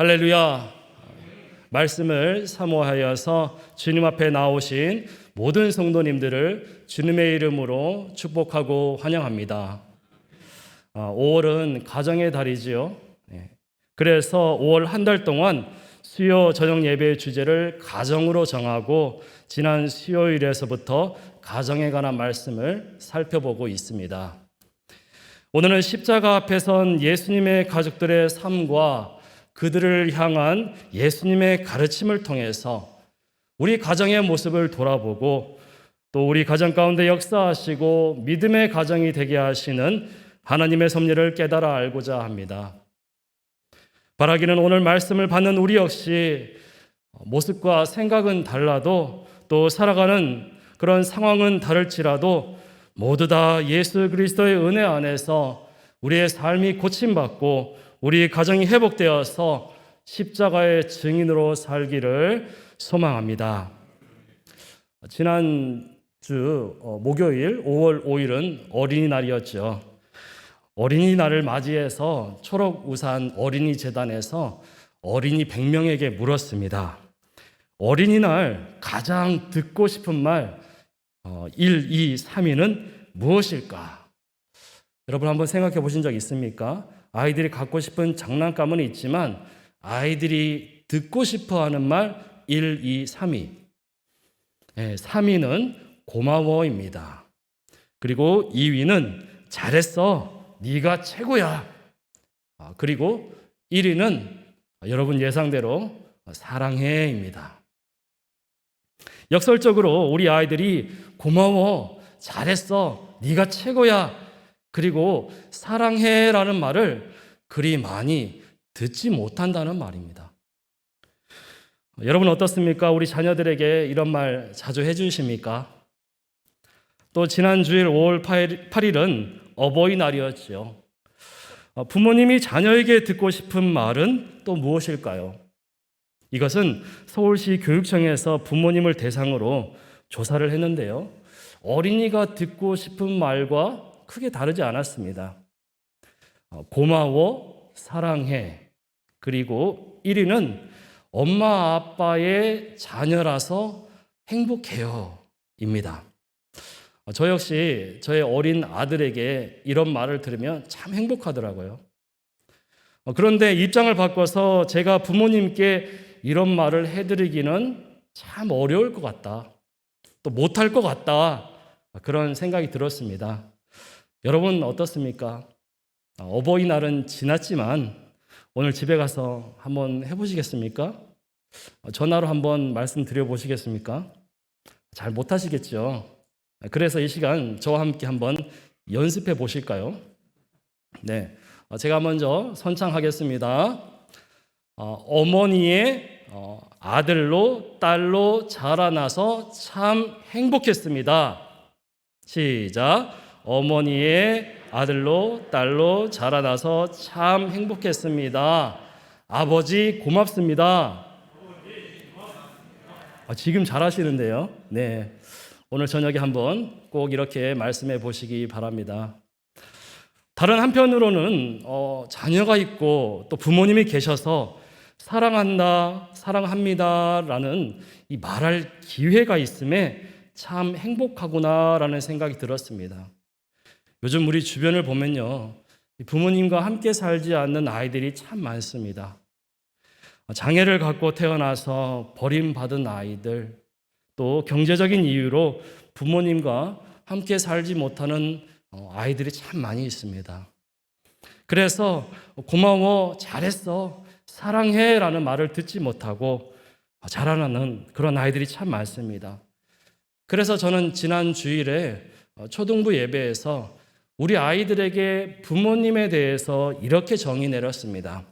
할렐루야. 말씀을 사모하여서 주님 앞에 나오신 모든 성도님들을 주님의 이름으로 축복하고 환영합니다. 5월은 가정의 달이지요. 그래서 5월 한 달 동안 수요 저녁 예배의 주제를 가정으로 정하고 지난 수요일에서부터 가정에 관한 말씀을 살펴보고 있습니다. 오늘은 십자가 앞에 선 예수님의 가족들의 삶과 그들을 향한 예수님의 가르침을 통해서 우리 가정의 모습을 돌아보고 또 우리 가정 가운데 역사하시고 믿음의 가정이 되게 하시는 하나님의 섭리를 깨달아 알고자 합니다. 바라기는 오늘 말씀을 받는 우리 역시 모습과 생각은 달라도 또 살아가는 그런 상황은 다를지라도 모두 다 예수 그리스도의 은혜 안에서 우리의 삶이 고침받고 우리 가정이 회복되어서 십자가의 증인으로 살기를 소망합니다. 지난주 목요일 5월 5일은 어린이날이었죠. 어린이날을 맞이해서 초록우산 어린이재단에서 어린이 100명에게 물었습니다. 어린이날 가장 듣고 싶은 말 1, 2, 3위는 무엇일까? 여러분 한번 생각해 보신 적 있습니까? 아이들이 갖고 싶은 장난감은 있지만 아이들이 듣고 싶어하는 말 1, 2, 3위. 3위는 고마워입니다. 그리고 2위는 잘했어. 네가 최고야. 그리고 1위는 여러분 예상대로 사랑해입니다. 역설적으로 우리 아이들이 고마워, 잘했어, 네가 최고야, 그리고 사랑해라는 말을 그리 많이 듣지 못한다는 말입니다. 여러분 어떻습니까? 우리 자녀들에게 이런 말 자주 해주십니까? 또 지난 주일 5월 8일은 어버이날이었죠. 부모님이 자녀에게 듣고 싶은 말은 또 무엇일까요? 이것은 서울시 교육청에서 부모님을 대상으로 조사를 했는데요. 어린이가 듣고 싶은 말과 크게 다르지 않았습니다. 고마워, 사랑해, 그리고 1위는 엄마 아빠의 자녀라서 행복해요 입니다. 저 역시 저의 어린 아들에게 이런 말을 들으면 참 행복하더라고요. 그런데 입장을 바꿔서 제가 부모님께 이런 말을 해드리기는 참 어려울 것 같다, 또 못할 것 같다, 그런 생각이 들었습니다. 여러분 어떻습니까? 어버이날은 지났지만 오늘 집에 가서 한번 해보시겠습니까? 전화로 한번 말씀드려 보시겠습니까? 잘 못하시겠죠? 그래서 이 시간 저와 함께 한번 연습해 보실까요? 네, 제가 먼저 선창하겠습니다. 어머니의 아들로 딸로 자라나서 참 행복했습니다. 시작. 어머니의 아들로 딸로 자라나서 참 행복했습니다. 아버지 고맙습니다. 지금 잘하시는데요. 네, 오늘 저녁에 한번 꼭 이렇게 말씀해 보시기 바랍니다. 다른 한편으로는 자녀가 있고 또 부모님이 계셔서 사랑한다, 사랑합니다 라는 이 말할 기회가 있음에 참 행복하구나 라는 생각이 들었습니다. 요즘 우리 주변을 보면요, 부모님과 함께 살지 않는 아이들이 참 많습니다. 장애를 갖고 태어나서 버림받은 아이들, 또 경제적인 이유로 부모님과 함께 살지 못하는 아이들이 참 많이 있습니다. 그래서 고마워, 잘했어, 사랑해 라는 말을 듣지 못하고 자라나는 그런 아이들이 참 많습니다. 그래서 저는 지난 주일에 초등부 예배에서 우리 아이들에게 부모님에 대해서 이렇게 정의 내렸습니다.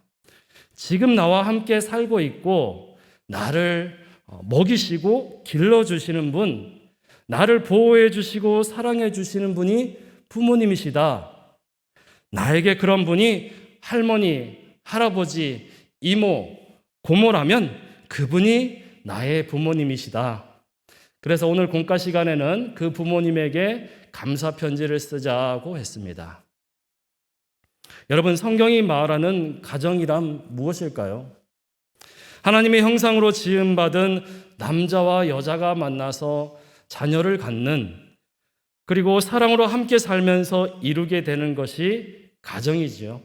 지금 나와 함께 살고 있고 나를 먹이시고 길러주시는 분, 나를 보호해 주시고 사랑해 주시는 분이 부모님이시다. 나에게 그런 분이 할머니, 할아버지, 이모, 고모라면 그분이 나의 부모님이시다. 그래서 오늘 공과 시간에는 그 부모님에게 감사 편지를 쓰자고 했습니다. 여러분, 성경이 말하는 가정이란 무엇일까요? 하나님의 형상으로 지음받은 남자와 여자가 만나서 자녀를 갖는, 그리고 사랑으로 함께 살면서 이루게 되는 것이 가정이지요.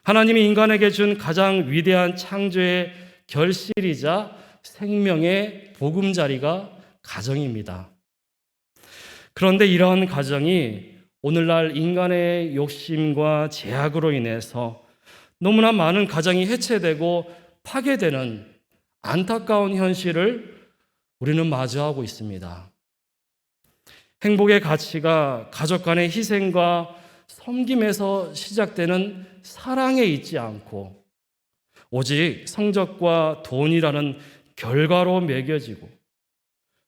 하나님이 인간에게 준 가장 위대한 창조의 결실이자 생명의 보금자리가 가정입니다. 그런데 이러한 가정이 오늘날 인간의 욕심과 제약으로 인해서 너무나 많은 가정이 해체되고 파괴되는 안타까운 현실을 우리는 마주하고 있습니다. 행복의 가치가 가족 간의 희생과 섬김에서 시작되는 사랑에 있지 않고 오직 성적과 돈이라는 결과로 매겨지고,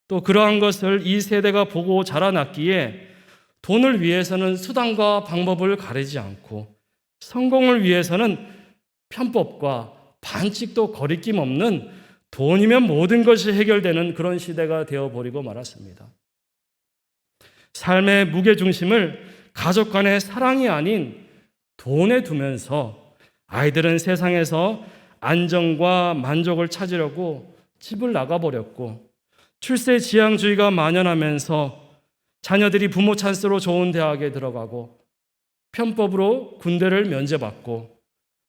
또 그러한 것을 이 세대가 보고 자라났기에 돈을 위해서는 수단과 방법을 가리지 않고 성공을 위해서는 편법과 반칙도 거리낌 없는 돈이면 모든 것이 해결되는 그런 시대가 되어버리고 말았습니다. 삶의 무게중심을 가족 간의 사랑이 아닌 돈에 두면서 아이들은 세상에서 안정과 만족을 찾으려고 집을 나가버렸고, 출세지향주의가 만연하면서 자녀들이 부모 찬스로 좋은 대학에 들어가고, 편법으로 군대를 면제받고,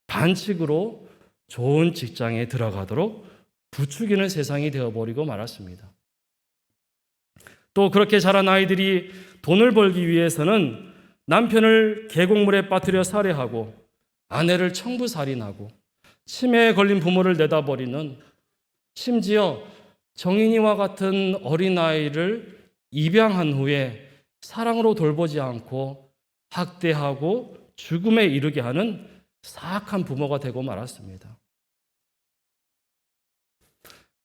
반칙으로 좋은 직장에 들어가도록 부추기는 세상이 되어버리고 말았습니다. 또 그렇게 자란 아이들이 돈을 벌기 위해서는 남편을 계곡물에 빠뜨려 살해하고, 아내를 청부살인하고, 치매에 걸린 부모를 내다버리는, 심지어 정인이와 같은 어린아이를 입양한 후에 사랑으로 돌보지 않고 학대하고 죽음에 이르게 하는 사악한 부모가 되고 말았습니다.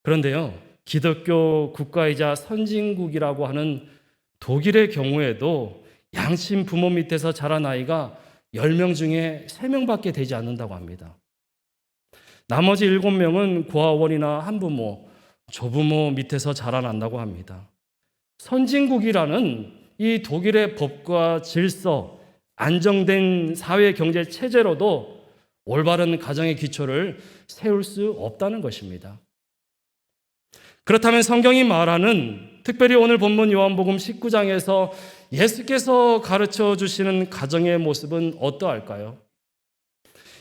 그런데요, 기독교 국가이자 선진국이라고 하는 독일의 경우에도 양친 부모 밑에서 자란 아이가 10명 중에 3명밖에 되지 않는다고 합니다. 나머지 7명은 고아원이나 한부모, 조부모 밑에서 자라난다고 합니다. 선진국이라는 이 독일의 법과 질서, 안정된 사회 경제 체제로도 올바른 가정의 기초를 세울 수 없다는 것입니다. 그렇다면 성경이 말하는, 특별히 오늘 본문 요한복음 19장에서 예수께서 가르쳐 주시는 가정의 모습은 어떠할까요?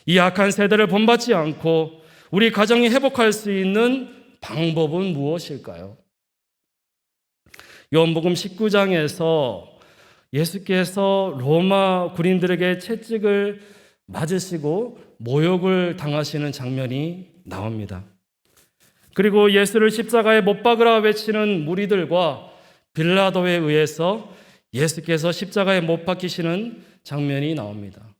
이 악한 세대를 본받지 않고 우리 가정이 회복할 수 있는 방법은 무엇일까요? 요한복음 19장에서 예수께서 로마 군인들에게 채찍을 맞으시고 모욕을 당하시는 장면이 나옵니다. 그리고 예수를 십자가에 못 박으라 외치는 무리들과 빌라도에 의해서 예수께서 십자가에 못 박히시는 장면이 나옵니다.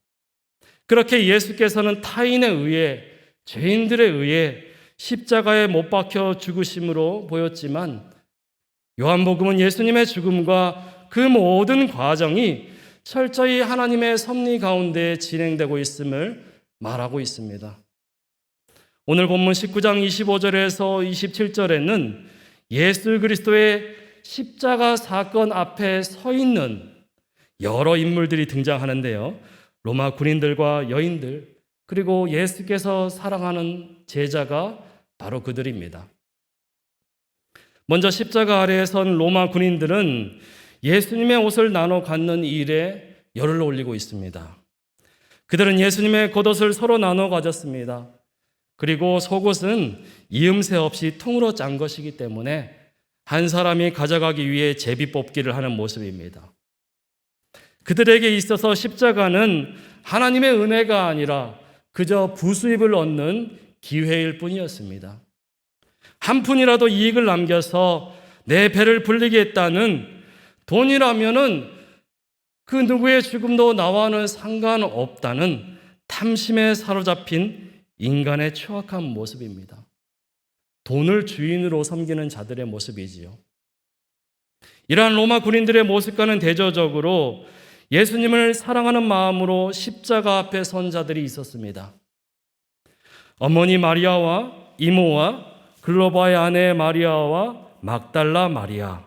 그렇게 예수께서는 타인에 의해, 죄인들에 의해 십자가에 못 박혀 죽으심으로 보였지만, 요한복음은 예수님의 죽음과 그 모든 과정이 철저히 하나님의 섭리 가운데 진행되고 있음을 말하고 있습니다. 오늘 본문 19장 25절에서 27절에는 예수 그리스도의 십자가 사건 앞에 서 있는 여러 인물들이 등장하는데요. 로마 군인들과 여인들, 그리고 예수께서 사랑하는 제자가 바로 그들입니다. 먼저 십자가 아래에 선 로마 군인들은 예수님의 옷을 나눠 갖는 일에 열을 올리고 있습니다. 그들은 예수님의 겉옷을 서로 나눠 가졌습니다. 그리고 속옷은 이음새 없이 통으로 짠 것이기 때문에 한 사람이 가져가기 위해 제비 뽑기를 하는 모습입니다. 그들에게 있어서 십자가는 하나님의 은혜가 아니라 그저 부수입을 얻는 기회일 뿐이었습니다. 한 푼이라도 이익을 남겨서 내 배를 불리겠다는, 돈이라면은 그 누구의 죽음도 나와는 상관없다는 탐심에 사로잡힌 인간의 추악한 모습입니다. 돈을 주인으로 섬기는 자들의 모습이지요. 이러한 로마 군인들의 모습과는 대조적으로 예수님을 사랑하는 마음으로 십자가 앞에 선 자들이 있었습니다. 어머니 마리아와 이모와 글로바의 아내 마리아와 막달라 마리아,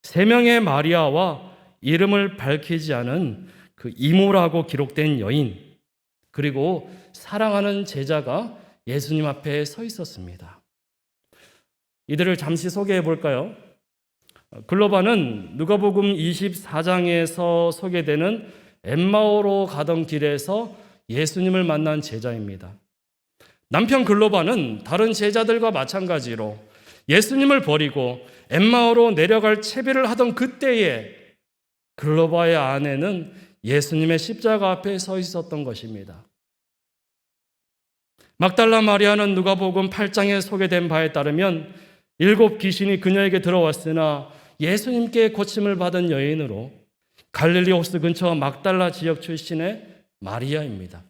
3명의 마리아와 이름을 밝히지 않은 그 이모라고 기록된 여인, 그리고 사랑하는 제자가 예수님 앞에 서 있었습니다. 이들을 잠시 소개해 볼까요? 글로바는 누가복음 24장에서 소개되는 엠마오로 가던 길에서 예수님을 만난 제자입니다. 남편 글로바는 다른 제자들과 마찬가지로 예수님을 버리고 엠마오로 내려갈 채비를 하던 그때에 글로바의 아내는 예수님의 십자가 앞에 서 있었던 것입니다. 막달라 마리아는 누가복음 8장에 소개된 바에 따르면 7 귀신이 그녀에게 들어왔으나 예수님께 고침을 받은 여인으로 갈릴리 호수 근처 막달라 지역 출신의 마리아입니다.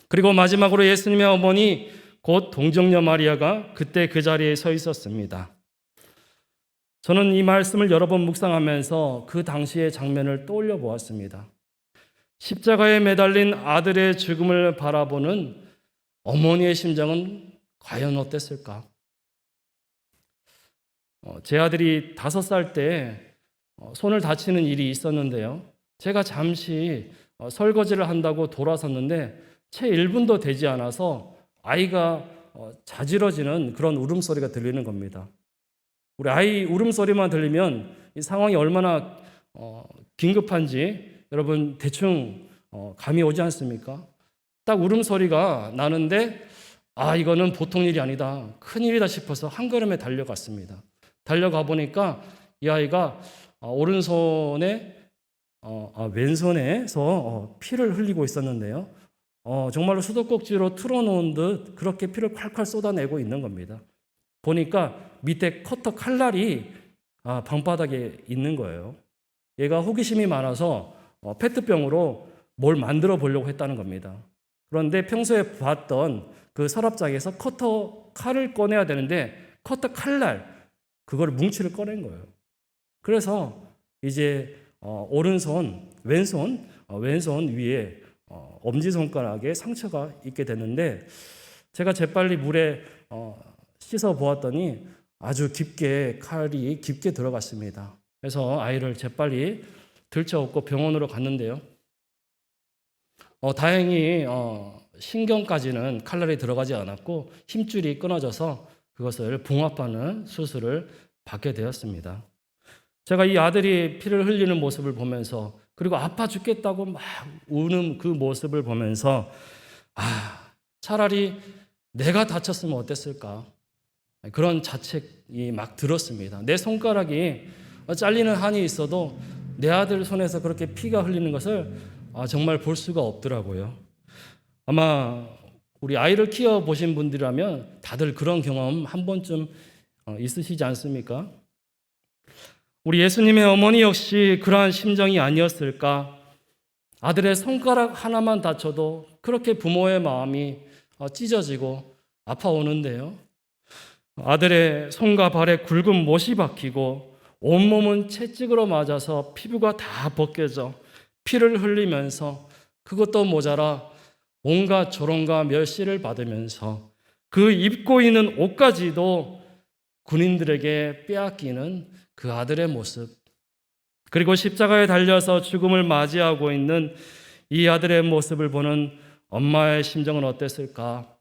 그리고 마지막으로 예수님의 어머니 곧 동정녀 마리아가 그때 그 자리에 서 있었습니다. 저는 이 말씀을 여러 번 묵상하면서 그 당시의 장면을 떠올려 보았습니다. 십자가에 매달린 아들의 죽음을 바라보는 어머니의 심정은 과연 어땠을까? 제 아들이 5살 때 손을 다치는 일이 있었는데요. 제가 잠시 설거지를 한다고 돌아섰는데 채 1분도 되지 않아서 아이가 자지러지는 그런 울음소리가 들리는 겁니다. 우리 아이 울음소리만 들리면 이 상황이 얼마나 긴급한지 여러분 대충 감이 오지 않습니까? 딱 울음소리가 나는데 이거는 보통 일이 아니다. 큰일이다 싶어서 한 걸음에 달려갔습니다. 달려가 보니까 이 아이가 오른손에 왼손에서 피를 흘리고 있었는데요. 정말로 수도꼭지로 틀어놓은 듯 그렇게 피를 콸콸 쏟아내고 있는 겁니다. 보니까 밑에 커터 칼날이 방바닥에 있는 거예요. 얘가 호기심이 많아서 페트병으로 뭘 만들어 보려고 했다는 겁니다. 그런데 평소에 봤던 그 서랍장에서 커터 칼을 꺼내야 되는데 커터 칼날 그걸 뭉치를 꺼낸 거예요. 그래서 이제 왼손 위에 엄지손가락에 상처가 있게 됐는데 제가 재빨리 물에 씻어 보았더니 아주 칼이 깊게 들어갔습니다. 그래서 아이를 재빨리 들쳐업고 병원으로 갔는데요. 다행히 신경까지는 칼날이 들어가지 않았고 힘줄이 끊어져서 그것을 봉합하는 수술을 받게 되었습니다. 제가 이 아들이 피를 흘리는 모습을 보면서 그리고 아파 죽겠다고 막 우는 그 모습을 보면서 차라리 내가 다쳤으면 어땠을까? 그런 자책이 막 들었습니다. 내 손가락이 잘리는 한이 있어도 내 아들 손에서 그렇게 피가 흘리는 것을 정말 볼 수가 없더라고요. 아마 우리 아이를 키워보신 분들이라면 다들 그런 경험 한 번쯤 있으시지 않습니까? 우리 예수님의 어머니 역시 그러한 심정이 아니었을까? 아들의 손가락 하나만 다쳐도 그렇게 부모의 마음이 찢어지고 아파오는데요. 아들의 손과 발에 굵은 못이 박히고 온몸은 채찍으로 맞아서 피부가 다 벗겨져 피를 흘리면서 그것도 모자라 온갖 조롱과 멸시를 받으면서 그 입고 있는 옷까지도 군인들에게 빼앗기는 그 아들의 모습, 그리고 십자가에 달려서 죽음을 맞이하고 있는 이 아들의 모습을 보는 엄마의 심정은 어땠을까?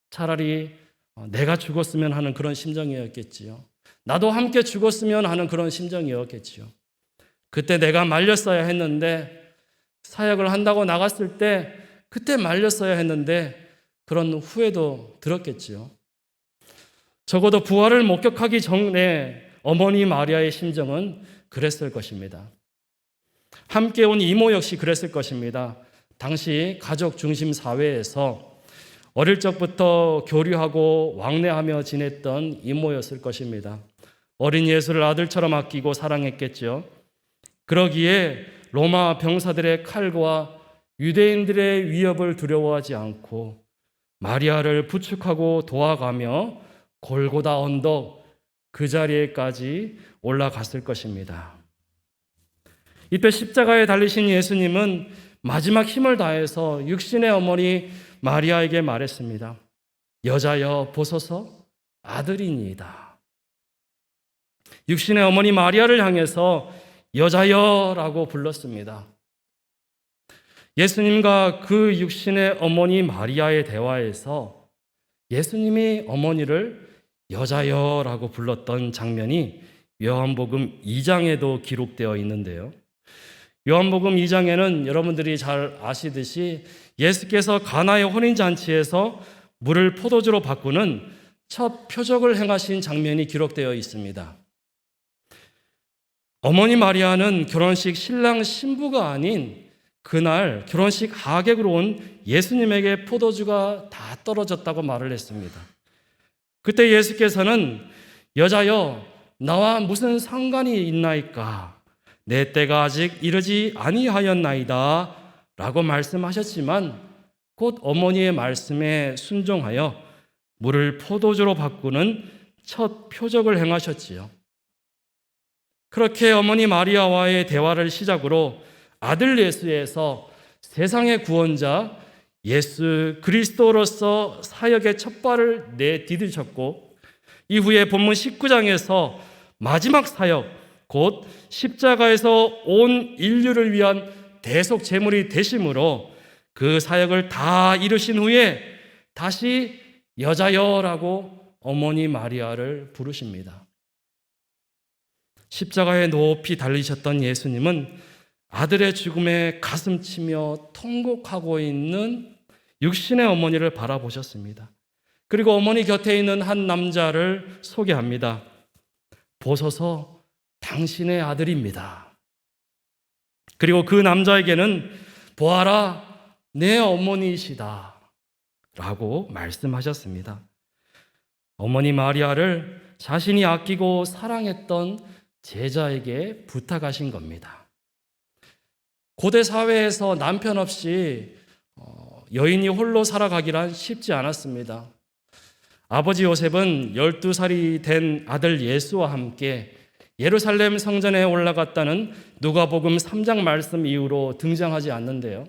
차라리 내가 죽었으면 하는 그런 심정이었겠지요. 나도 함께 죽었으면 하는 그런 심정이었겠지요. 그때 내가 말렸어야 했는데, 사역을 한다고 나갔을 때 그때 말렸어야 했는데 그런 후회도 들었겠지요. 적어도 부활을 목격하기 전에 어머니 마리아의 심정은 그랬을 것입니다. 함께 온 이모 역시 그랬을 것입니다. 당시 가족 중심 사회에서 어릴 적부터 교류하고 왕래하며 지냈던 이모였을 것입니다. 어린 예수를 아들처럼 아끼고 사랑했겠죠. 그러기에 로마 병사들의 칼과 유대인들의 위협을 두려워하지 않고 마리아를 부축하고 도와가며 골고다 언덕 그 자리에까지 올라갔을 것입니다. 이때 십자가에 달리신 예수님은 마지막 힘을 다해서 육신의 어머니 마리아에게 말했습니다. 여자여 보소서 아들이니이다. 육신의 어머니 마리아를 향해서 여자여라고 불렀습니다. 예수님과 그 육신의 어머니 마리아의 대화에서 예수님이 어머니를 여자여라고 불렀던 장면이 요한복음 2장에도 기록되어 있는데요. 요한복음 2장에는 여러분들이 잘 아시듯이 예수께서 가나의 혼인잔치에서 물을 포도주로 바꾸는 첫 표적을 행하신 장면이 기록되어 있습니다. 어머니 마리아는 결혼식 신랑 신부가 아닌 그날 결혼식 하객으로 온 예수님에게 포도주가 다 떨어졌다고 말을 했습니다. 그때 예수께서는 여자여 나와 무슨 상관이 있나이까 내 때가 아직 이르지 아니하였나이다 라고 말씀하셨지만 곧 어머니의 말씀에 순종하여 물을 포도주로 바꾸는 첫 표적을 행하셨지요. 그렇게 어머니 마리아와의 대화를 시작으로 아들 예수에서 세상의 구원자 예수 그리스도로서 사역의 첫 발을 내디디셨고 이후에 본문 19장에서 마지막 사역 곧 십자가에서 온 인류를 위한 대속 제물이 되심으로 그 사역을 다 이루신 후에 다시 여자여라고 어머니 마리아를 부르십니다. 십자가에 높이 달리셨던 예수님은 아들의 죽음에 가슴치며 통곡하고 있는 육신의 어머니를 바라보셨습니다. 그리고 어머니 곁에 있는 한 남자를 소개합니다. 보소서 당신의 아들입니다. 그리고 그 남자에게는 보아라 내 어머니이시다 라고 말씀하셨습니다. 어머니 마리아를 자신이 아끼고 사랑했던 제자에게 부탁하신 겁니다. 고대 사회에서 남편 없이 여인이 홀로 살아가기란 쉽지 않았습니다. 아버지 요셉은 12살이 된 아들 예수와 함께 예루살렘 성전에 올라갔다는 누가복음 3장 말씀 이후로 등장하지 않는데요.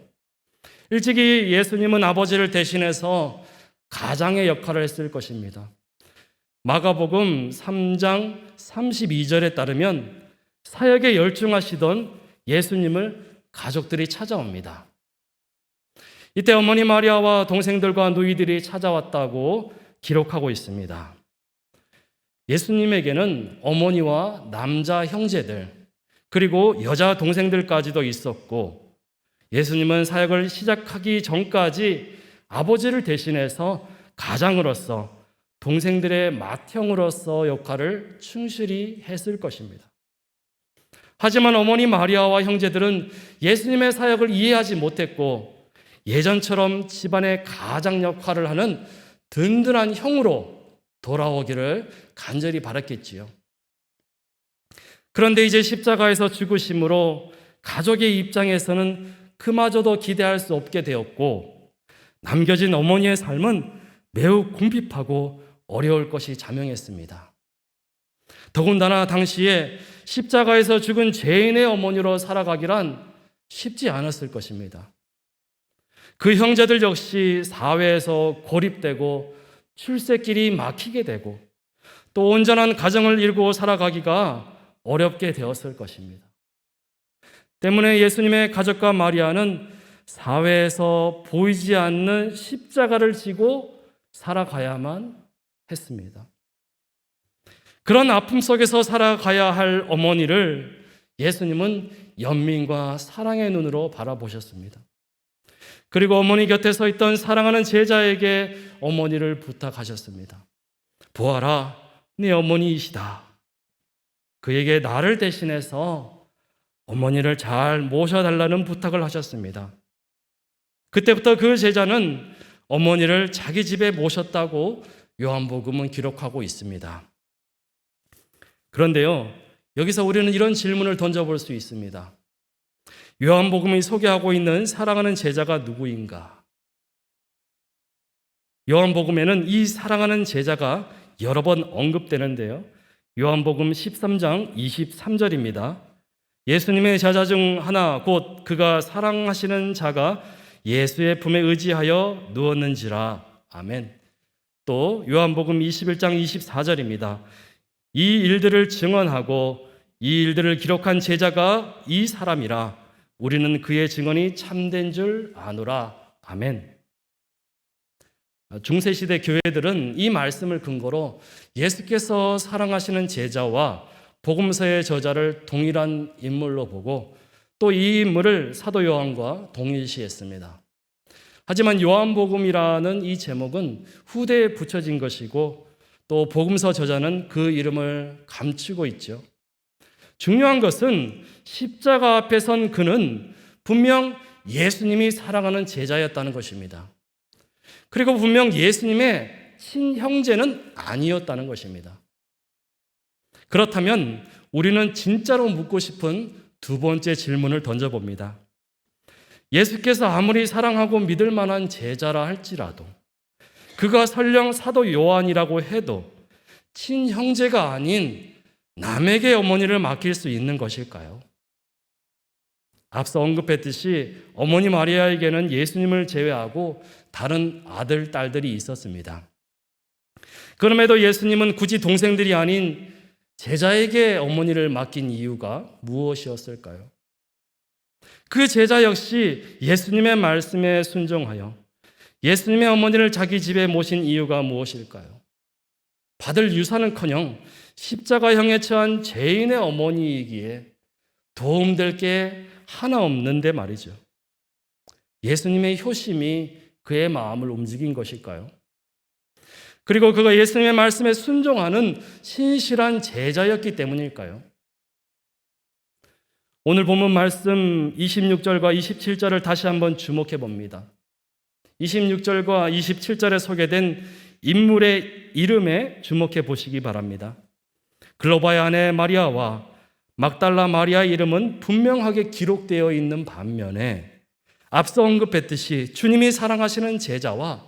일찍이 예수님은 아버지를 대신해서 가장의 역할을 했을 것입니다. 마가복음 3장 32절에 따르면 사역에 열중하시던 예수님을 가족들이 찾아옵니다. 이때 어머니 마리아와 동생들과 누이들이 찾아왔다고 기록하고 있습니다. 예수님에게는 어머니와 남자 형제들 그리고 여자 동생들까지도 있었고 예수님은 사역을 시작하기 전까지 아버지를 대신해서 가장으로서 동생들의 맏형으로서 역할을 충실히 했을 것입니다. 하지만 어머니 마리아와 형제들은 예수님의 사역을 이해하지 못했고 예전처럼 집안의 가장 역할을 하는 든든한 형으로 돌아오기를 간절히 바랐겠지요. 그런데 이제 십자가에서 죽으심으로 가족의 입장에서는 그마저도 기대할 수 없게 되었고 남겨진 어머니의 삶은 매우 궁핍하고 어려울 것이 자명했습니다. 더군다나 당시에 십자가에서 죽은 죄인의 어머니로 살아가기란 쉽지 않았을 것입니다. 그 형제들 역시 사회에서 고립되고 출세길이 막히게 되고 또 온전한 가정을 이루고 살아가기가 어렵게 되었을 것입니다. 때문에 예수님의 가족과 마리아는 사회에서 보이지 않는 십자가를 지고 살아가야만 했습니다. 그런 아픔 속에서 살아가야 할 어머니를 예수님은 연민과 사랑의 눈으로 바라보셨습니다. 그리고 어머니 곁에 서 있던 사랑하는 제자에게 어머니를 부탁하셨습니다. 보아라, 네 어머니이시다. 그에게 나를 대신해서 어머니를 잘 모셔달라는 부탁을 하셨습니다. 그때부터 그 제자는 어머니를 자기 집에 모셨다고 요한복음은 기록하고 있습니다. 그런데요, 여기서 우리는 이런 질문을 던져볼 수 있습니다. 요한복음이 소개하고 있는 사랑하는 제자가 누구인가? 요한복음에는 이 사랑하는 제자가 여러 번 언급되는데요. 요한복음 13장 23절입니다. 예수님의 제자 중 하나 곧 그가 사랑하시는 자가 예수의 품에 의지하여 누웠는지라. 아멘. 또 요한복음 21장 24절입니다. 이 일들을 증언하고 이 일들을 기록한 제자가 이 사람이라. 우리는 그의 증언이 참된 줄 아노라. 아멘. 중세시대 교회들은 이 말씀을 근거로 예수께서 사랑하시는 제자와 복음서의 저자를 동일한 인물로 보고 또 이 인물을 사도 요한과 동일시했습니다. 하지만 요한복음이라는 이 제목은 후대에 붙여진 것이고 또 복음서 저자는 그 이름을 감추고 있죠. 중요한 것은 십자가 앞에 선 그는 분명 예수님이 사랑하는 제자였다는 것입니다. 그리고 분명 예수님의 친형제는 아니었다는 것입니다. 그렇다면 우리는 진짜로 묻고 싶은 두 번째 질문을 던져봅니다. 예수께서 아무리 사랑하고 믿을 만한 제자라 할지라도 그가 설령 사도 요한이라고 해도 친형제가 아닌 남에게 어머니를 맡길 수 있는 것일까요? 앞서 언급했듯이 어머니 마리아에게는 예수님을 제외하고 다른 아들, 딸들이 있었습니다. 그럼에도 예수님은 굳이 동생들이 아닌 제자에게 어머니를 맡긴 이유가 무엇이었을까요? 그 제자 역시 예수님의 말씀에 순종하여 예수님의 어머니를 자기 집에 모신 이유가 무엇일까요? 받을 유산은커녕 십자가형에 처한 죄인의 어머니이기에 도움될 게 하나 없는데 말이죠. 예수님의 효심이 그의 마음을 움직인 것일까요? 그리고 그가 예수님의 말씀에 순종하는 신실한 제자였기 때문일까요? 오늘 본문 말씀 26절과 27절을 다시 한번 주목해 봅니다. 26절과 27절에 소개된 인물의 이름에 주목해 보시기 바랍니다. 글로바의 아내 마리아와 막달라 마리아의 이름은 분명하게 기록되어 있는 반면에 앞서 언급했듯이 주님이 사랑하시는 제자와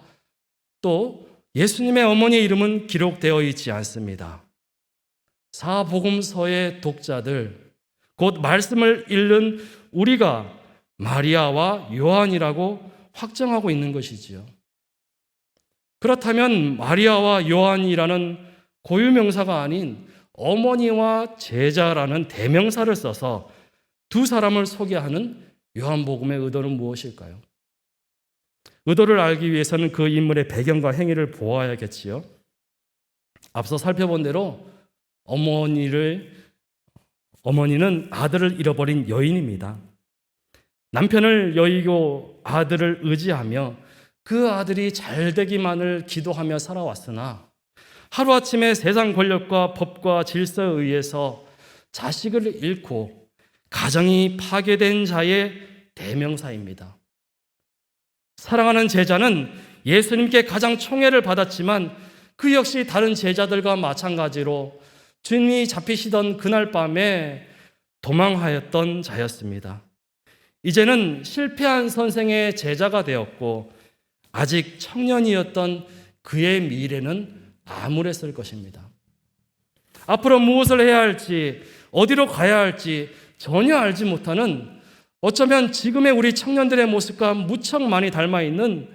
또 예수님의 어머니의 이름은 기록되어 있지 않습니다. 사복음서의 독자들, 곧 말씀을 읽는 우리가 마리아와 요한이라고 확정하고 있는 것이지요. 그렇다면 마리아와 요한이라는 고유명사가 아닌 어머니와 제자라는 대명사를 써서 두 사람을 소개하는 요한복음의 의도는 무엇일까요? 의도를 알기 위해서는 그 인물의 배경과 행위를 보아야겠지요. 앞서 살펴본 대로 어머니는 아들을 잃어버린 여인입니다. 남편을 여의고 아들을 의지하며 그 아들이 잘 되기만을 기도하며 살아왔으나 하루아침에 세상 권력과 법과 질서에 의해서 자식을 잃고 가정이 파괴된 자의 대명사입니다. 사랑하는 제자는 예수님께 가장 총애를 받았지만 그 역시 다른 제자들과 마찬가지로 주님이 잡히시던 그날 밤에 도망하였던 자였습니다. 이제는 실패한 선생의 제자가 되었고 아직 청년이었던 그의 미래는 암울했을 것입니다. 앞으로 무엇을 해야 할지, 어디로 가야 할지 전혀 알지 못하는, 어쩌면 지금의 우리 청년들의 모습과 무척 많이 닮아있는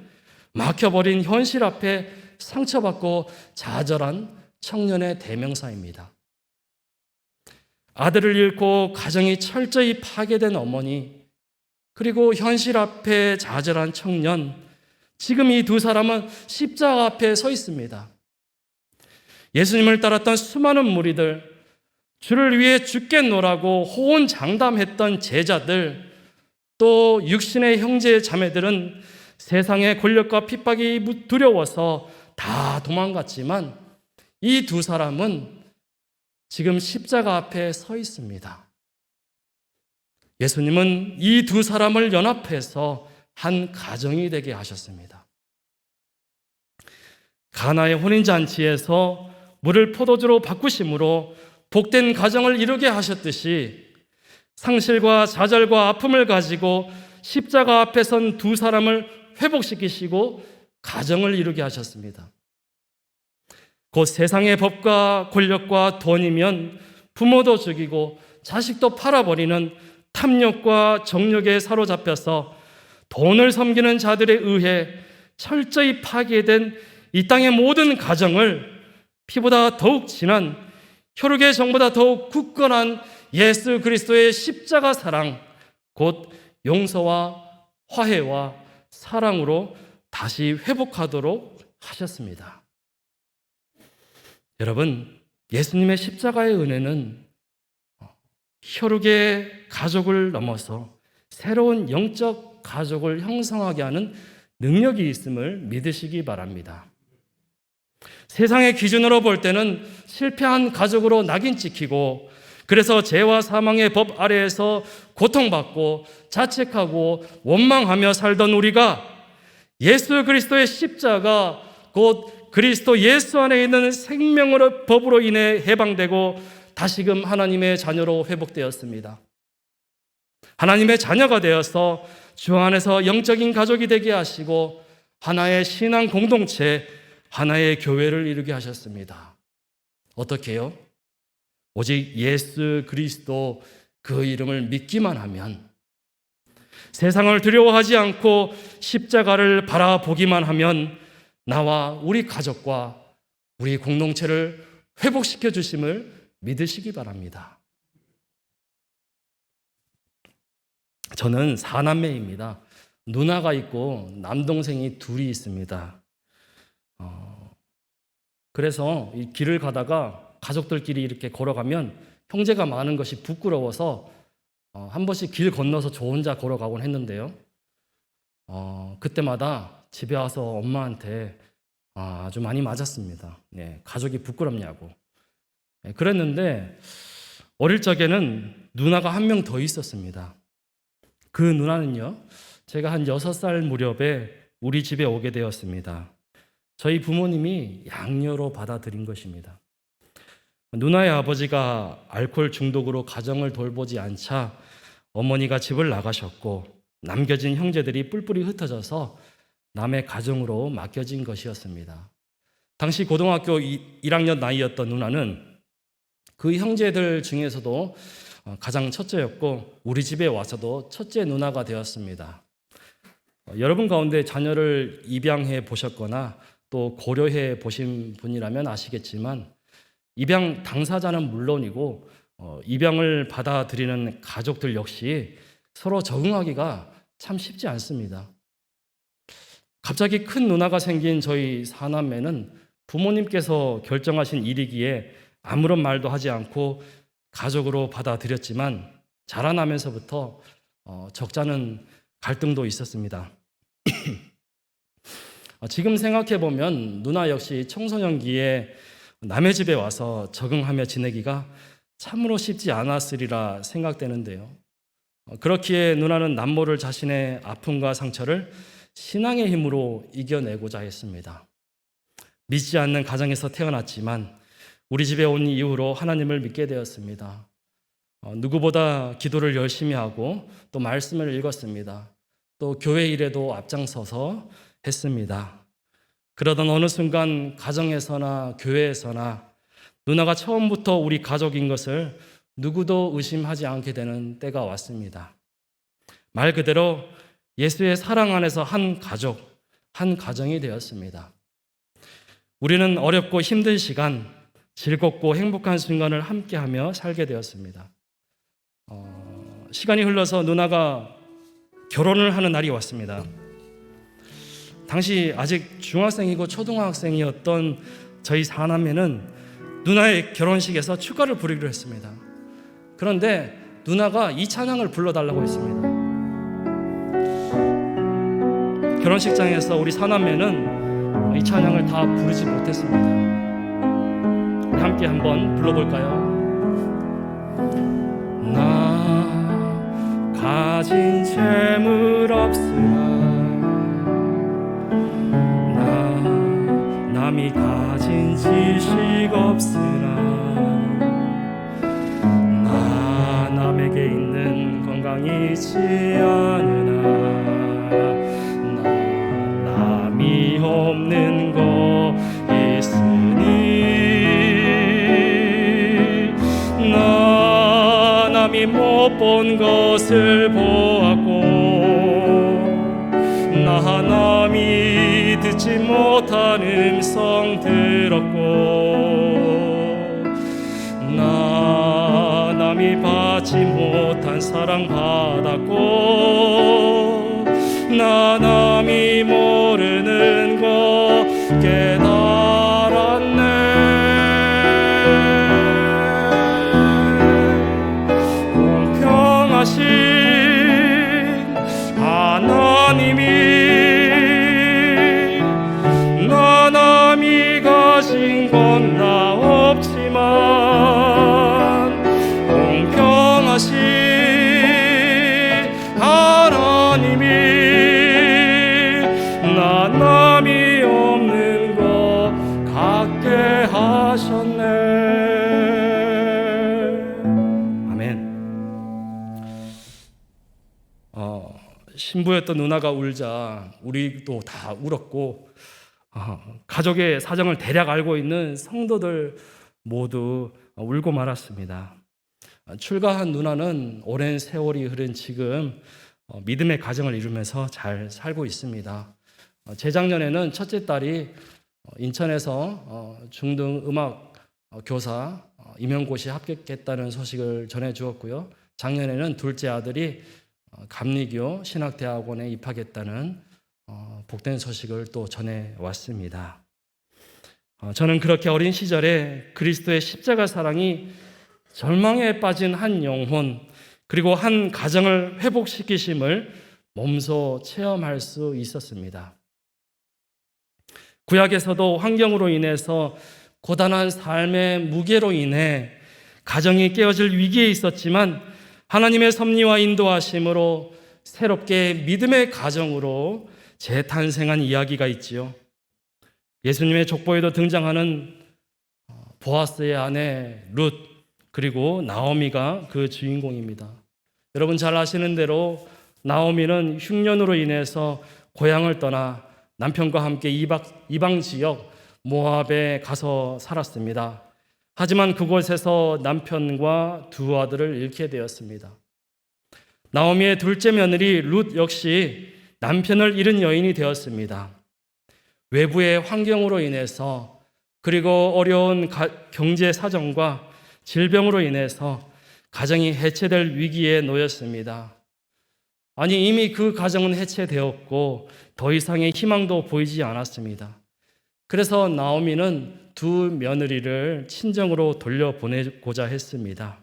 막혀버린 현실 앞에 상처받고 좌절한 청년의 대명사입니다. 아들을 잃고 가정이 철저히 파괴된 어머니, 그리고 현실 앞에 좌절한 청년, 지금 이 두 사람은 십자가 앞에 서 있습니다. 예수님을 따랐던 수많은 무리들, 주를 위해 죽겠노라고 호언장담했던 제자들, 또 육신의 형제 자매들은 세상의 권력과 핍박이 두려워서 다 도망갔지만 이 두 사람은 지금 십자가 앞에 서 있습니다. 예수님은 이 두 사람을 연합해서 한 가정이 되게 하셨습니다. 가나의 혼인잔치에서 물을 포도주로 바꾸심으로 복된 가정을 이루게 하셨듯이 상실과 좌절과 아픔을 가지고 십자가 앞에 선 두 사람을 회복시키시고 가정을 이루게 하셨습니다. 곧 세상의 법과 권력과 돈이면 부모도 죽이고 자식도 팔아버리는 탐욕과 정욕에 사로잡혀서 돈을 섬기는 자들에 의해 철저히 파괴된 이 땅의 모든 가정을 피보다 더욱 진한, 혈육의 정보다 더욱 굳건한 예수 그리스도의 십자가 사랑, 곧 용서와 화해와 사랑으로 다시 회복하도록 하셨습니다. 여러분, 예수님의 십자가의 은혜는 혈육의 가족을 넘어서 새로운 영적 가족을 형성하게 하는 능력이 있음을 믿으시기 바랍니다. 세상의 기준으로 볼 때는 실패한 가족으로 낙인 찍히고, 그래서 죄와 사망의 법 아래에서 고통받고 자책하고 원망하며 살던 우리가 예수 그리스도의 십자가, 곧 그리스도 예수 안에 있는 생명의 법으로 인해 해방되고 다시금 하나님의 자녀로 회복되었습니다. 하나님의 자녀가 되어서 주 안에서 영적인 가족이 되게 하시고 하나의 신앙 공동체, 하나의 교회를 이루게 하셨습니다. 어떻게요? 오직 예수 그리스도 그 이름을 믿기만 하면, 세상을 두려워하지 않고 십자가를 바라보기만 하면 나와 우리 가족과 우리 공동체를 회복시켜 주심을 믿으시기 바랍니다. 저는 4남매입니다. 누나가 있고 남동생이 둘이 있습니다. 그래서 이 길을 가다가 가족들끼리 이렇게 걸어가면 형제가 많은 것이 부끄러워서 한 번씩 길 건너서 저 혼자 걸어가곤 했는데요. 그때마다 집에 와서 엄마한테 아주 많이 맞았습니다. 네, 가족이 부끄럽냐고. 네, 그랬는데 어릴 적에는 누나가 한 명 더 있었습니다. 그 누나는요, 제가 한 6살 무렵에 우리 집에 오게 되었습니다. 저희 부모님이 양녀로 받아들인 것입니다. 누나의 아버지가 알코올 중독으로 가정을 돌보지 않자 어머니가 집을 나가셨고 남겨진 형제들이 뿔뿔이 흩어져서 남의 가정으로 맡겨진 것이었습니다. 당시 고등학교 1학년 나이였던 누나는 그 형제들 중에서도 가장 첫째였고 우리 집에 와서도 첫째 누나가 되었습니다. 여러분 가운데 자녀를 입양해 보셨거나 또 고려해 보신 분이라면 아시겠지만 입양 당사자는 물론이고 입양을 받아들이는 가족들 역시 서로 적응하기가 참 쉽지 않습니다. 갑자기 큰 누나가 생긴 저희 4남매는 부모님께서 결정하신 일이기에 아무런 말도 하지 않고 가족으로 받아들였지만 자라나면서부터 적잖은 갈등도 있었습니다. 지금 생각해보면 누나 역시 청소년기에 남의 집에 와서 적응하며 지내기가 참으로 쉽지 않았으리라 생각되는데요. 그렇기에 누나는 남모를 자신의 아픔과 상처를 신앙의 힘으로 이겨내고자 했습니다. 믿지 않는 가정에서 태어났지만 우리 집에 온 이후로 하나님을 믿게 되었습니다. 누구보다 기도를 열심히 하고 또 말씀을 읽었습니다. 또 교회 일에도 앞장서서 했습니다. 그러던 어느 순간 가정에서나 교회에서나 누나가 처음부터 우리 가족인 것을 누구도 의심하지 않게 되는 때가 왔습니다. 말 그대로 예수의 사랑 안에서 한 가족, 한 가정이 되었습니다. 우리는 어렵고 힘든 시간, 즐겁고 행복한 순간을 함께하며 살게 되었습니다. 시간이 흘러서 누나가 결혼을 하는 날이 왔습니다. 당시 아직 중학생이고 초등학생이었던 저희 4남매는 누나의 결혼식에서 축가를 부르기로 했습니다. 그런데 누나가 이 찬양을 불러달라고 했습니다. 결혼식장에서 우리 4남매는 이 찬양을 다 부르지 못했습니다. 우리 함께 한번 불러볼까요? 나 가진 재물 없으나 남이 가진 지식 없으나 나 남에게 있는 건강이 있지 않으나 나 남이 없는 거 있으니 나 남이 못 본 것을 보았고 나 남이 듣지 못한 음성 들었고 나 남이 받지 받지 못한 사랑 받았고 나 남이 모르는 거 깨달았네. 공평하신 하나님이 나 남이 가진 건 나 없지만 공평하신 하나님이 나 남이 없는 거 갖게 하셨네. 아멘. 신부였던 누나가 울자 우리도 다 울었고 가족의 사정을 대략 알고 있는 성도들 모두 울고 말았습니다. 출가한 누나는 오랜 세월이 흐른 지금 믿음의 가정을 이루면서 잘 살고 있습니다. 재작년에는 첫째 딸이 인천에서 중등 음악 교사 임용고시에 합격했다는 소식을 전해주었고요. 작년에는 둘째 아들이 감리교 신학대학원에 입학했다는 복된 소식을 또 전해왔습니다. 저는 그렇게 어린 시절에 그리스도의 십자가 사랑이 절망에 빠진 한 영혼 그리고 한 가정을 회복시키심을 몸소 체험할 수 있었습니다. 구약에서도 환경으로 인해서 고단한 삶의 무게로 인해 가정이 깨어질 위기에 있었지만 하나님의 섭리와 인도하심으로 새롭게 믿음의 가정으로 재탄생한 이야기가 있지요. 예수님의 족보에도 등장하는 보아스의 아내 룻 그리고 나오미가 그 주인공입니다. 여러분 잘 아시는 대로 나오미는 흉년으로 인해서 고향을 떠나 남편과 함께 이방 지역 모압에 가서 살았습니다. 하지만 그곳에서 남편과 두 아들을 잃게 되었습니다. 나오미의 둘째 며느리 룻 역시 남편을 잃은 여인이 되었습니다. 외부의 환경으로 인해서 그리고 어려운 경제 사정과 질병으로 인해서 가정이 해체될 위기에 놓였습니다. 아니 이미 그 가정은 해체되었고 더 이상의 희망도 보이지 않았습니다. 그래서 나오미는 두 며느리를 친정으로 돌려보내고자 했습니다.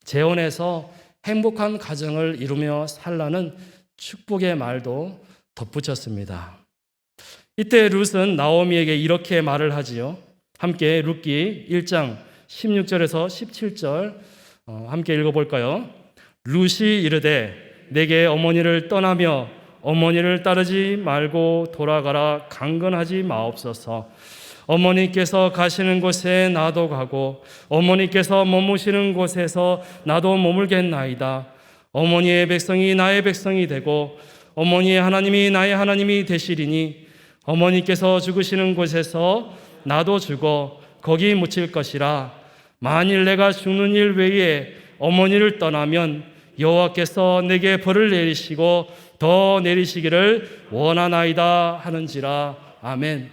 재혼해서 행복한 가정을 이루며 살라는 축복의 말도 덧붙였습니다. 이때 룻은 나오미에게 이렇게 말을 하지요. 함께 룻기 1장 16절에서 17절 함께 읽어볼까요? 룻이 이르되 내게 어머니를 떠나며 어머니를 따르지 말고 돌아가라 강건하지 마옵소서. 어머니께서 가시는 곳에 나도 가고 어머니께서 머무시는 곳에서 나도 머물겠나이다. 어머니의 백성이 나의 백성이 되고 어머니의 하나님이 나의 하나님이 되시리니 어머니께서 죽으시는 곳에서 나도 죽어 거기 묻힐 것이라. 만일 내가 죽는 일 외에 어머니를 떠나면 여호와께서 내게 벌을 내리시고 더 내리시기를 원하나이다 하는지라. 아멘.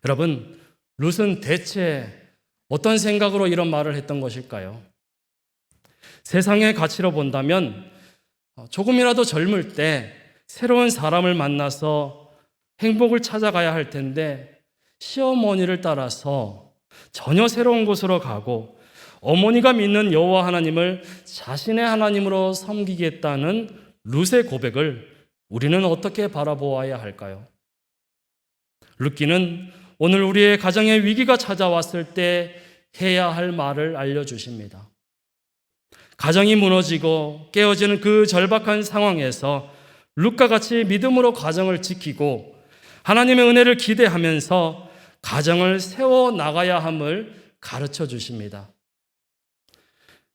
여러분, 룻은 대체 어떤 생각으로 이런 말을 했던 것일까요? 세상의 가치로 본다면 조금이라도 젊을 때 새로운 사람을 만나서 행복을 찾아가야 할 텐데 시어머니를 따라서 전혀 새로운 곳으로 가고 어머니가 믿는 여호와 하나님을 자신의 하나님으로 섬기겠다는 룻의 고백을 우리는 어떻게 바라보아야 할까요? 룻기는 오늘 우리의 가정에 위기가 찾아왔을 때 해야 할 말을 알려주십니다. 가정이 무너지고 깨어지는 그 절박한 상황에서 룻과 같이 믿음으로 가정을 지키고 하나님의 은혜를 기대하면서 가정을 세워나가야 함을 가르쳐 주십니다.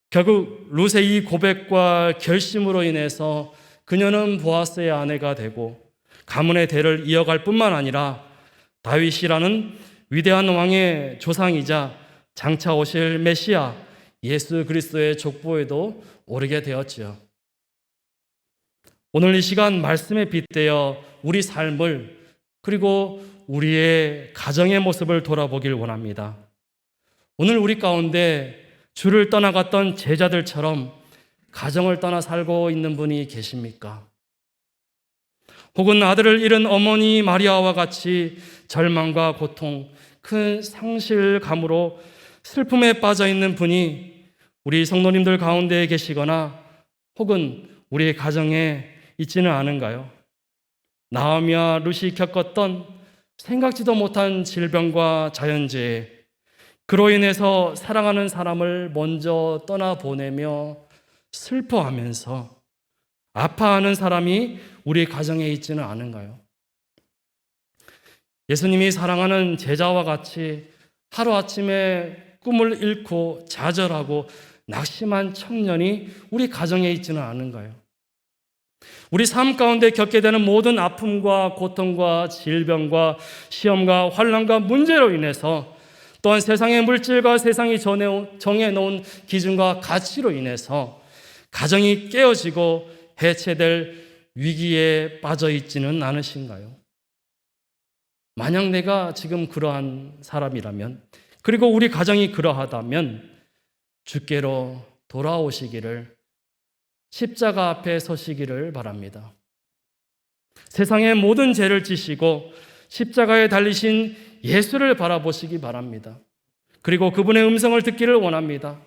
결국 룻의 이 고백과 결심으로 인해서 그녀는 보아스의 아내가 되고 가문의 대를 이어갈 뿐만 아니라 다윗이라는 위대한 왕의 조상이자 장차 오실 메시아 예수 그리스도의 족보에도 오르게 되었지요. 오늘 이 시간 말씀에 빗대어 우리 삶을 그리고 우리의 가정의 모습을 돌아보길 원합니다. 오늘 우리 가운데 주를 떠나갔던 제자들처럼 가정을 떠나 살고 있는 분이 계십니까? 혹은 아들을 잃은 어머니 마리아와 같이 절망과 고통, 큰 상실감으로 슬픔에 빠져 있는 분이 우리 성도님들 가운데 계시거나 혹은 우리 가정에 있지는 않은가요? 나오미와 룻이 겪었던 생각지도 못한 질병과 자연재해, 그로 인해서 사랑하는 사람을 먼저 떠나보내며 슬퍼하면서 아파하는 사람이 우리 가정에 있지는 않은가요? 예수님이 사랑하는 제자와 같이 하루아침에 꿈을 잃고 좌절하고 낙심한 청년이 우리 가정에 있지는 않은가요? 우리 삶 가운데 겪게 되는 모든 아픔과 고통과 질병과 시험과 환난과 문제로 인해서, 또한 세상의 물질과 세상이 정해놓은 기준과 가치로 인해서 가정이 깨어지고 해체될 위기에 빠져 있지는 않으신가요? 만약 내가 지금 그러한 사람이라면, 그리고 우리 가정이 그러하다면 주께로 돌아오시기를, 십자가 앞에 서시기를 바랍니다. 세상의 모든 죄를 지시고 십자가에 달리신 예수를 바라보시기 바랍니다. 그리고 그분의 음성을 듣기를 원합니다.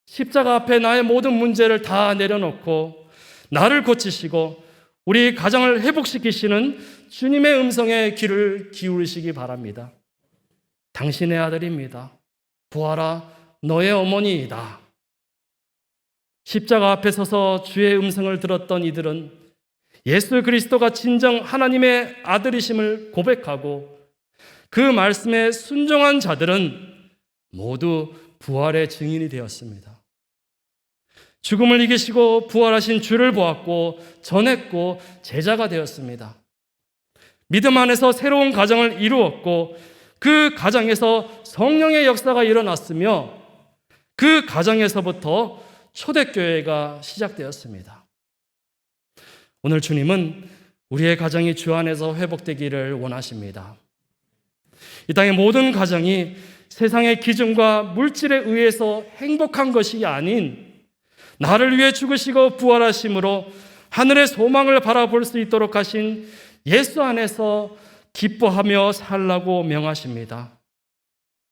십자가 앞에 나의 모든 문제를 다 내려놓고 나를 고치시고 우리 가정을 회복시키시는 주님의 음성에 귀를 기울이시기 바랍니다. 당신의 아들입니다. 부활아, 너의 어머니이다. 십자가 앞에 서서 주의 음성을 들었던 이들은 예수 그리스도가 진정 하나님의 아들이심을 고백하고 그 말씀에 순종한 자들은 모두 부활의 증인이 되었습니다. 죽음을 이기시고 부활하신 주를 보았고 전했고 제자가 되었습니다. 믿음 안에서 새로운 가정을 이루었고 그 가정에서 성령의 역사가 일어났으며 그 가정에서부터 초대교회가 시작되었습니다. 오늘 주님은 우리의 가정이 주 안에서 회복되기를 원하십니다. 이 땅의 모든 가정이 세상의 기준과 물질에 의해서 행복한 것이 아닌 나를 위해 죽으시고 부활하심으로 하늘의 소망을 바라볼 수 있도록 하신 예수 안에서 기뻐하며 살라고 명하십니다.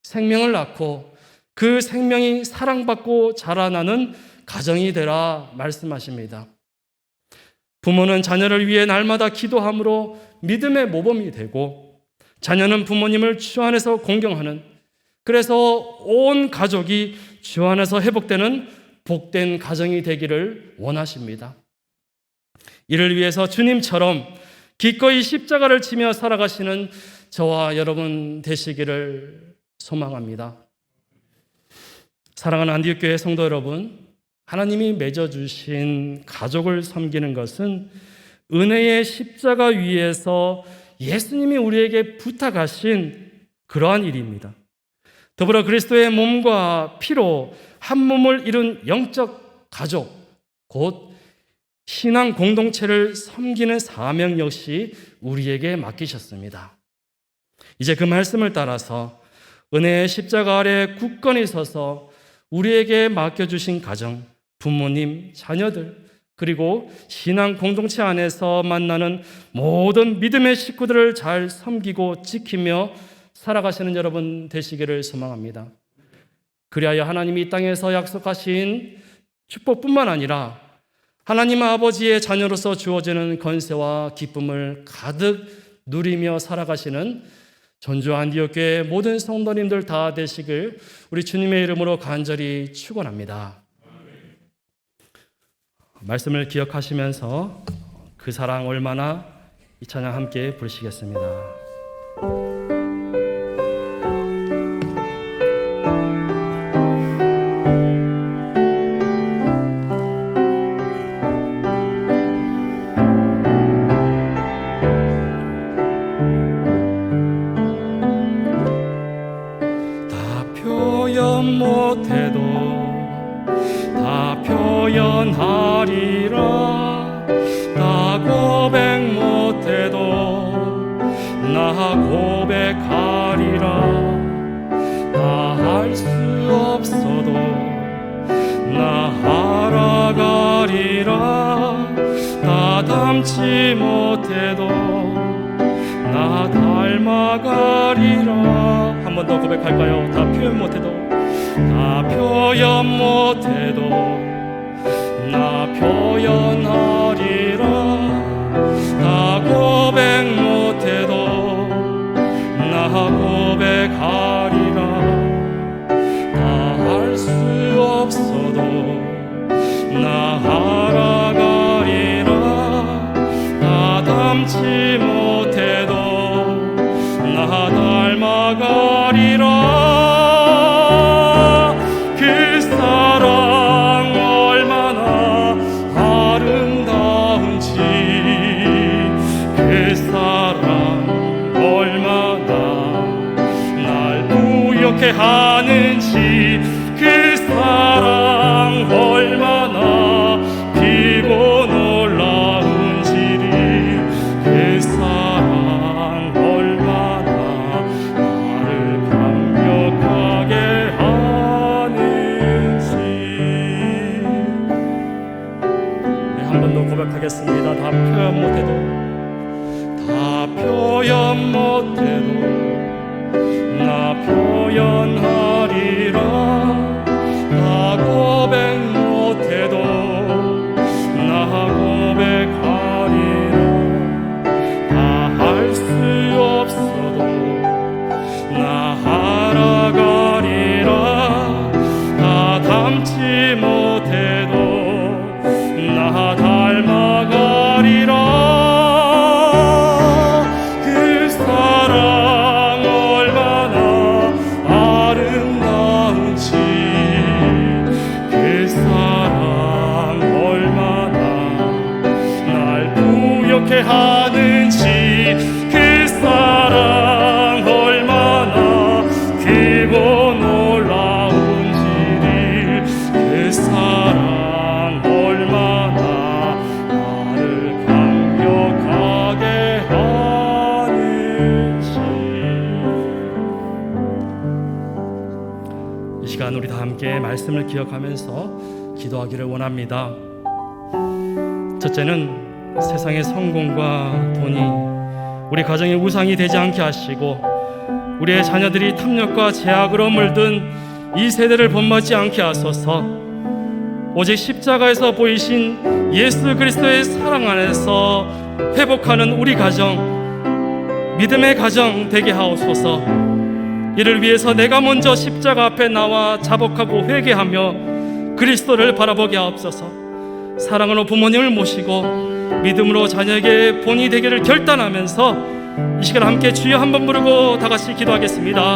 생명을 낳고 그 생명이 사랑받고 자라나는 가정이 되라 말씀하십니다. 부모는 자녀를 위해 날마다 기도함으로 믿음의 모범이 되고, 자녀는 부모님을 주 안에서 공경하는, 그래서 온 가족이 주 안에서 회복되는 복된 가정이 되기를 원하십니다. 이를 위해서 주님처럼 기꺼이 십자가를 지며 살아가시는 저와 여러분 되시기를 소망합니다. 사랑하는 안디옥교회 성도 여러분, 하나님이 맺어주신 가족을 섬기는 것은 은혜의 십자가 위에서 예수님이 우리에게 부탁하신 그러한 일입니다. 더불어 그리스도의 몸과 피로 한 몸을 이룬 영적 가족, 곧 신앙 공동체를 섬기는 사명 역시 우리에게 맡기셨습니다. 이제 그 말씀을 따라서 은혜의 십자가 아래 굳건히 서서 우리에게 맡겨주신 가정, 부모님, 자녀들, 그리고 신앙 공동체 안에서 만나는 모든 믿음의 식구들을 잘 섬기고 지키며 살아가시는 여러분 되시기를 소망합니다. 그리하여 하나님이 이 땅에서 약속하신 축복뿐만 아니라 하나님 아버지의 자녀로서 주어지는 권세와 기쁨을 가득 누리며 살아가시는 전주 안디옥교회 모든 성도님들 다 되시길 우리 주님의 이름으로 간절히 축원합니다. 말씀을 기억하시면서 그 사랑 얼마나 이 찬양 함께 부르시겠습니다. 못해도 다 표현하리라. 다 고백 못해도 나 고백하리라. 다 할 수 없어도 닮지 못해도 나 닮아가리라. 한 번 더 고백할까요? 다 표현 못해도, 나 표현 못해도 나 표현하리라. 나 고백 못해도 나 고백하리라. 다 할 수 없어도 나 알아가리라. 나 닮지 못해도 나 닮아가리라. 그 사랑 얼마나 아름다운지, 그 사랑 얼마나 날 부욕해 하는지, 그 사랑 얼마나 피고 놀라운지리, 그 사랑 얼마나 나를 감격하게 하는지. 네, 한 번 더 고백하겠습니다. 다 표현 못해도, 다 표현 못해도 나 표현하리라. 나 고백 못해도 나 고백하리라. 다 할 수 없어도 나 알아가리라. 다 닮지 못해도 나 닮아가리라. 그 사랑 얼마나 아름다운지, 그 사랑 얼마나 날 부욕해 하는지, 그 사랑 얼마나 크고 놀라운지를, 그 사랑 얼마나 나를 감격하게 하는지. 이 시간 우리 다 함께 말씀을 기억하면서 기도하기를 원합니다. 첫째는 세상의 성공과 돈이 우리 가정의 우상이 되지 않게 하시고, 우리의 자녀들이 탐욕과 제약으로 물든 이 세대를 본받지 않게 하소서. 오직 십자가에서 보이신 예수 그리스도의 사랑 안에서 회복하는 우리 가정, 믿음의 가정 되게 하옵소서. 이를 위해서 내가 먼저 십자가 앞에 나와 자복하고 회개하며 그리스도를 바라보게 하옵소서. 사랑으로 부모님을 모시고 믿음으로 자녀에게 본이 되기를 결단하면서 이 시간 함께 주여 한번 부르고 다 같이 기도하겠습니다.